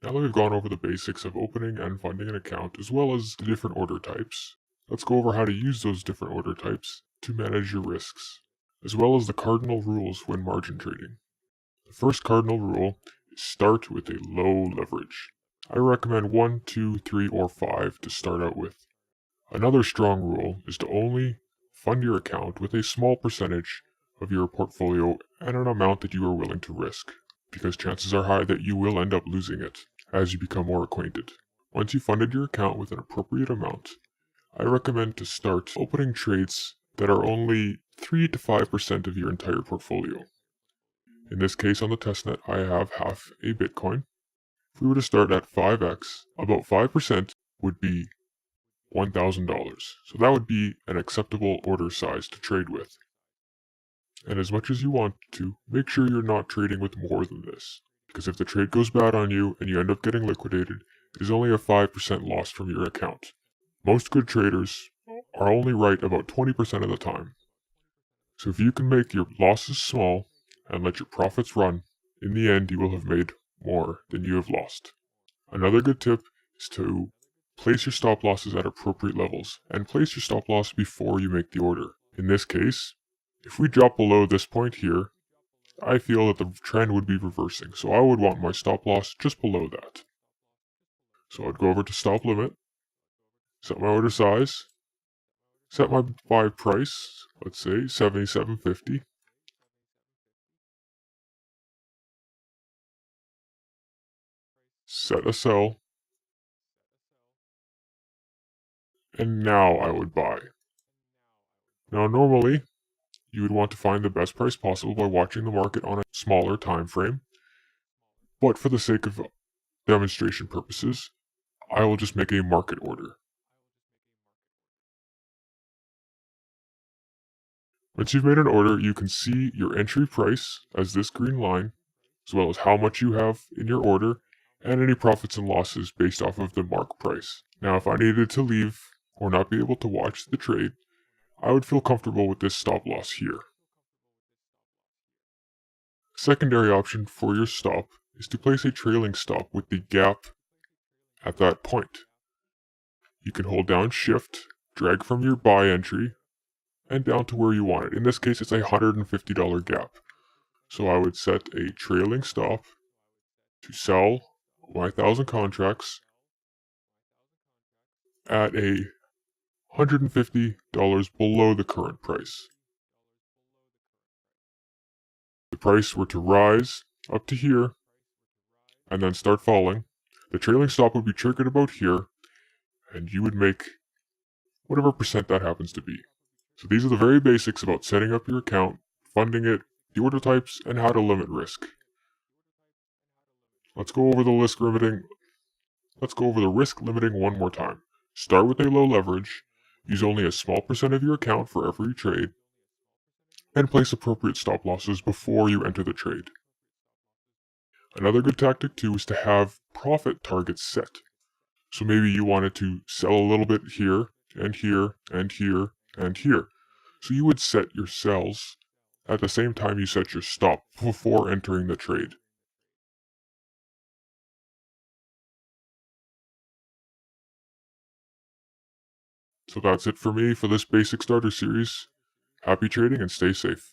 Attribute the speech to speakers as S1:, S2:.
S1: Now that we've gone over the basics of opening and funding an account, as well as the different order types, let's go over how to use those different order types to manage your risks, as well as the cardinal rules when margin trading. The first cardinal rule is start with a low leverage. I recommend 1, 2, 3, or 5 to start out with. Another strong rule is to only fund your account with a small percentage of your portfolio and an amount that you are willing to risk, because chances are high that you will end up losing it as you become more acquainted. Once you've funded your account with an appropriate amount, I recommend to start opening trades that are only 3 to 5% of your entire portfolio. In this case on the testnet, I have half a Bitcoin. If we were to start at 5x, about 5% would be $1,000. So that would be an acceptable order size to trade with. And as much as you want to, make sure you're not trading with more than this. Because if the trade goes bad on you and you end up getting liquidated, it is only a 5% loss from your account. Most good traders are only right about 20% of the time. So if you can make your losses small and let your profits run, in the end you will have made more than you have lost. Another good tip is to place your stop losses at appropriate levels, and place your stop loss before you make the order. In this case, if we drop below this point here, I feel that the trend would be reversing, so I would want my stop loss just below that. So I'd go over to stop limit, set my order size, set my buy price, let's say $77.50. Set a sell, and now I would buy. Now normally, you would want to find the best price possible by watching the market on a smaller time frame, but for the sake of demonstration purposes, I will just make a market order. Once you've made an order, you can see your entry price as this green line, as well as how much you have in your order, and any profits and losses based off of the mark price. Now, if I needed to leave or not be able to watch the trade, I would feel comfortable with this stop loss here. Secondary option for your stop is to place a trailing stop with the gap at that point. You can hold down Shift, drag from your buy entry, and down to where you want it. In this case, it's a $150 gap. So I would set a trailing stop to sell my 1,000 contracts at a $150 below the current price. If the price were to rise up to here and then start falling, the trailing stop would be triggered about here, and you would make whatever percent that happens to be. So these are the very basics about setting up your account, funding it, the order types, and how to limit risk. Let's go over the risk limiting one more time. Start with a low leverage, use only a small percent of your account for every trade, and place appropriate stop losses before you enter the trade. Another good tactic too is to have profit targets set. So maybe you wanted to sell a little bit here, and here, and here, and here. So you would set your sells at the same time you set your stop before entering the trade. So that's it for me for this basic starter series. Happy trading and stay safe.